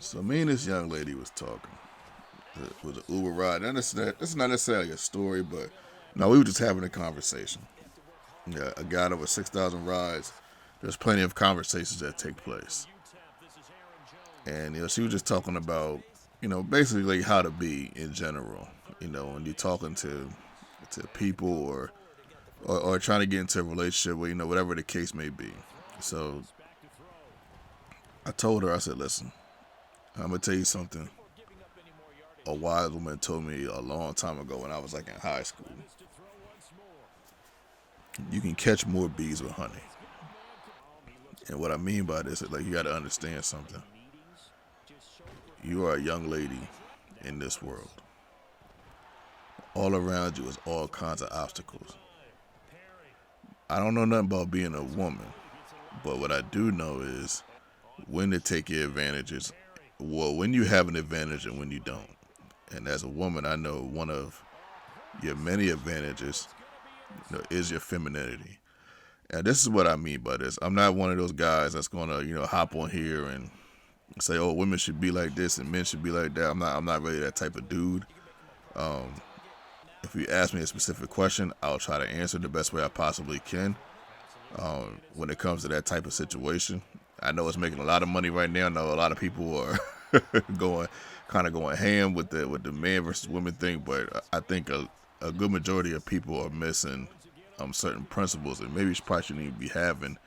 So me and this young lady was talking. It was an Uber ride. And that's not necessarily a story, but no, we were just having a conversation. Yeah, a guy over 6,000 rides. There's plenty of conversations that take place, and she was just talking about basically like how to be in general. When you're talking to people or trying to get into a relationship, or whatever the case may be. So I told her, I said, listen, I'm gonna tell you something. A wise woman told me a long time ago when I was like in high school. You can catch more bees with honey. And what I mean by this is like you got to understand something. You are a young lady in this world. All around you is all kinds of obstacles. I don't know nothing about being a woman, but what I do know is when to take your advantages. Well, when you have an advantage and when you don't. And as a woman, I know one of your many advantages is your femininity. And this is what I mean by this. I'm not one of those guys that's gonna, hop on here and say, "Oh, women should be like this and men should be like that." I'm not really that type of dude. If you ask me a specific question, I'll try to answer the best way I possibly can. When it comes to that type of situation, I know it's making a lot of money right now. I know a lot of people are going ham with the man versus women thing, but I think a good majority of people are missing certain principles, and maybe you probably shouldn't even be having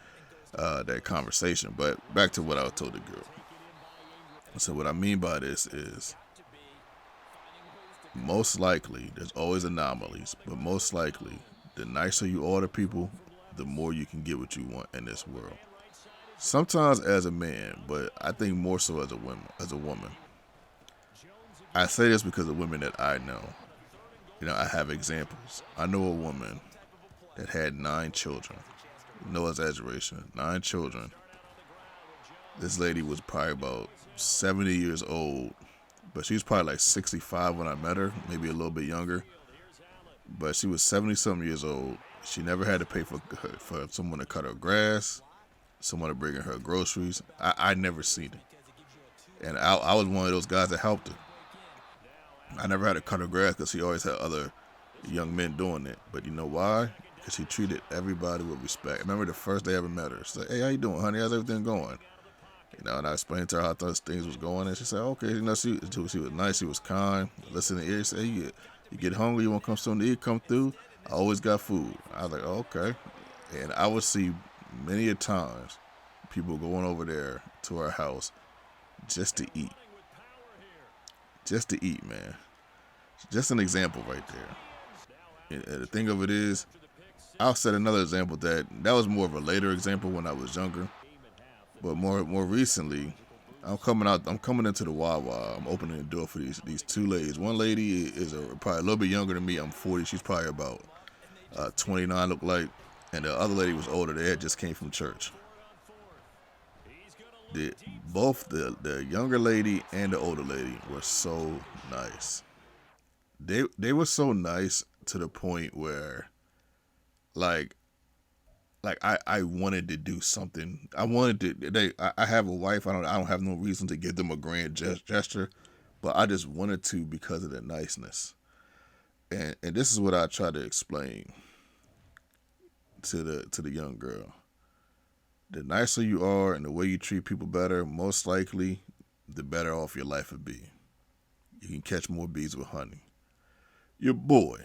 that conversation. But back to what I told the girl. So what I mean by this is most likely, there's always anomalies, but most likely, the nicer you are to people, the more you can get what you want in this world. Sometimes as a man, but I think more so as a woman. I say this because of women that I know. I have examples. I know a woman that had 9 children. No exaggeration, 9 children. This lady was probably about 70 years old, but she was probably like 65 when I met her, maybe a little bit younger. But she was 70 something years old. She never had to pay for someone to cut her grass, someone to bring her groceries. I never seen it. And I was one of those guys that helped her. I never had to cut her grass because she always had other young men doing it. But you know why? Because she treated everybody with respect. I remember the first day I ever met her. She's like, "Hey, how you doing, honey? How's everything going?" And I explained to her how those things was going, and she said, "Okay." She was nice. She was kind. Listen to ear. She said, "You get hungry? You want to come something to eat? Come through. I always got food." I was like, "Oh, okay." And I would see many a times people going over there to her house just to eat. Just to eat, man. Just an example right there. And the thing of it is, I'll set another example that was more of a later example when I was younger. But more recently, I'm coming into the Wawa. I'm opening the door for these 2 ladies. One lady is probably a little bit younger than me. I'm 40. She's probably about 29, look like. And the other lady was older. They had just came from church. Both the younger lady and the older lady were so nice. They were so nice to the point where, like I wanted to do something. I wanted to. I have a wife. I don't have no reason to give them a grand gesture, but I just wanted to because of the niceness. And this is what I try to explain to the young girl. The nicer you are and the way you treat people better, most likely, the better off your life would be. You can catch more bees with honey. Your boy,